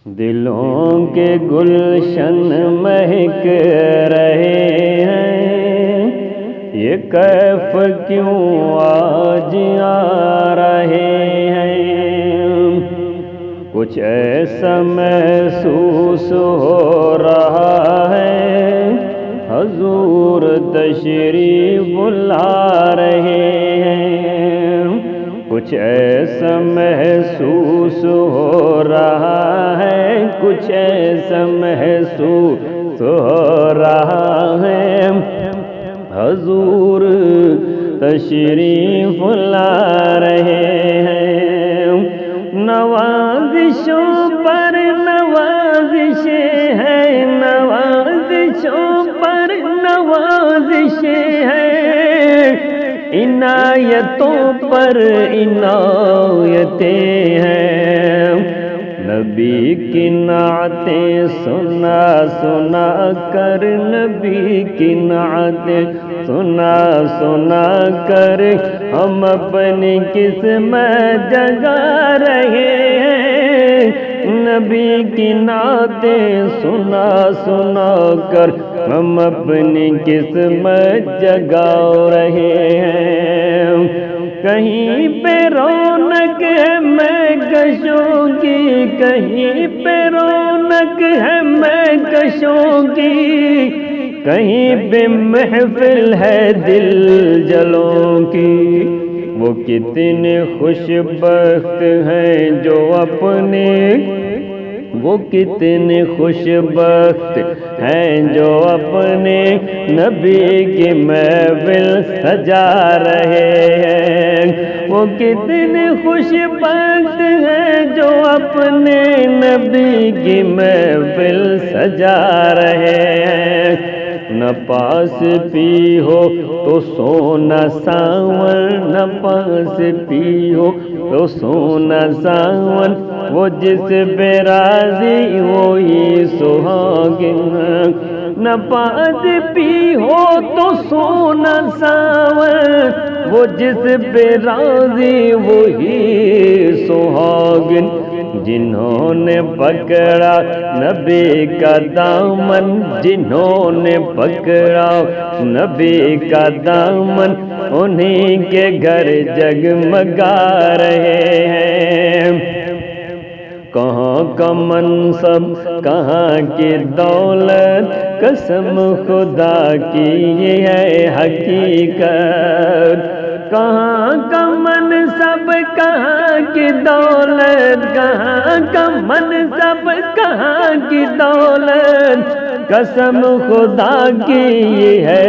دلوں کے گلشن مہک رہے ہیں، یہ کیف کیوں آج آ رہے ہیں؟ کچھ ایسا محسوس ہو رہا ہے، حضور تشریف لا رہے ہیں۔ کچھ ایسا محسوس ہو رہا ہے، کچھ ایسا محسوس ہو رہا ہے، حضور تشریف لا رہے ہیں۔ نوازشوں پر نوازشیں ہیں، نوازشوں پر نوازشیں ہیں، عنایتوں پر عنایتیں ہیں۔ نبی کی نعتیں سنا سنا کر، نبی کی نعتیں سنا سنا کر، ہم اپنی قسمت جگا رہے ہیں۔ نبی کی نعتیں سنا سنا کر، ہم اپنی قسمت جگا رہے ہیں۔ کہیں پہ رونق ہے مہکشوں کی، کہیں پہ رونق ہے مہکشوں کی، کہیں پہ محفل ہے دل جلوں کی۔ وہ کتنے خوش بخت ہیں جو اپنے، وہ کتنے خوش بخت ہیں جو اپنے نبی کی محفل سجا رہے ہیں۔ وہ کتنے خوش بخت ہیں جو اپنے نبی کی محفل سجا رہے ہیں۔ نہ پاس پی ہو تو سونا ساون، نہ پاس پی ہو تو سونا ساون، وہ جس پہ راضی وہی سہاگن۔ نہ پاس پی ہو تو سونا ساون، وہ جس پہ راضی وہی سہاگن۔ جنہوں نے پکڑا نبی کا دامن، جنہوں نے پکڑا نبی کا دامن، انہیں کے گھر جگمگا رہے ہیں۔ کہاں کا منصب، کہاں کی دولت، قسم خدا کی یہ ہے حقیقت۔ کہاں کا منصب، کہاں کی دولت، کہاں کا منصب، کہاں کی دولت، قسم خدا کی یہ ہے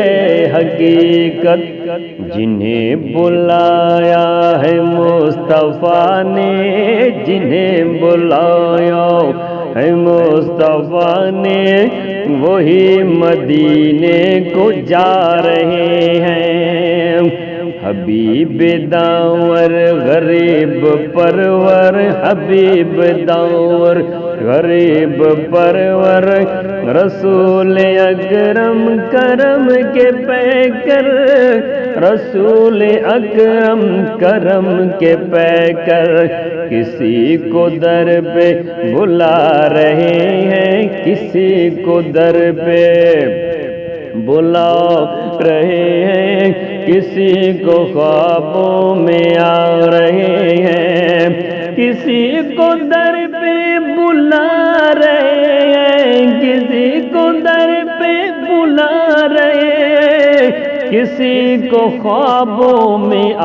حقیقت۔ جنہیں بلایا ہے مصطفیٰ نے، جنہیں بلایا ہے مصطفیٰ نے، وہی مدینے کو جا رہے ہیں۔ حبیب داور غریب پرور، حبیب داور غریب پرور، رسول اکرم کرم کے پیکر، رسول اکرم کرم کے پیکر، کسی کو در پہ بلا رہے ہیں، کسی کو در پہ بلا رہے ہیں، کسی کو خوابوں میں آ رہے ہیں، کسی کو در پہ بلا رہے ہیں، کسی کو در پہ بلا رہے ہیں، کسی کو خوابوں میں آ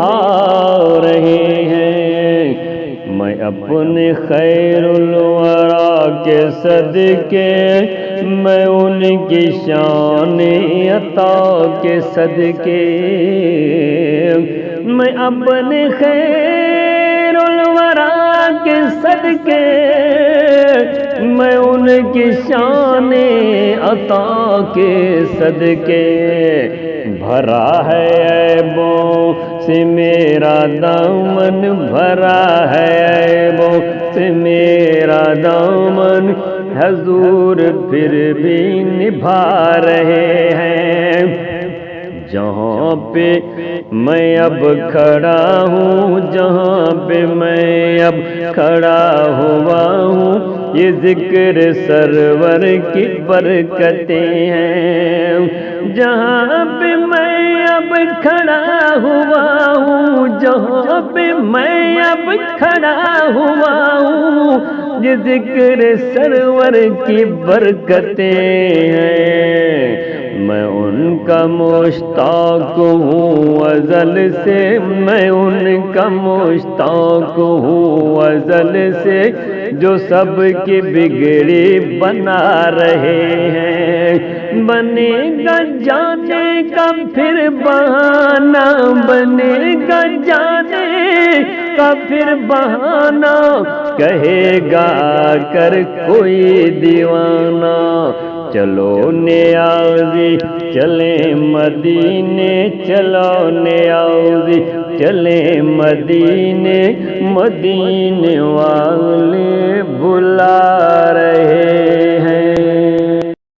رہے ہیں۔ میں اپنے خیر الورا کے صدقے، میں ان کی شان عطا کے صدقے، میں اپنے خیر الورا کے صدقے، میں ان کی شان عطا کے صدقے، بھرا ہے عیبوں سے میرا دامن، بھرا ہے عیبوں سے میرا دامن، حضور پھر بھی نبھا رہے ہیں۔ جہاں پہ میں اب کھڑا ہوں، جہاں پہ میں اب کھڑا ہوا ہوں، یہ ذکر سرور کی برکتیں ہیں۔ جہاں پہ میں اب کھڑا ہوا ہوں، جہاں پہ میں اب کھڑا ہوا ہوں، یہ ذکر سرور کی برکتیں ہیں۔ میں ان کا مشتاق ہوں ازل سے، میں ان کا مشتاق ہوں ازل سے، جو سب کی بگڑی بنا رہے ہیں۔ بنے گا جانے کا پھر بہانہ، بنے گا جانے کا پھر بہانہ، کہے گا کر کوئی دیوانہ، چلو نیازی چلیں مدینے، چلو نیازی چلیں مدینے، مدینے والے بلا رہے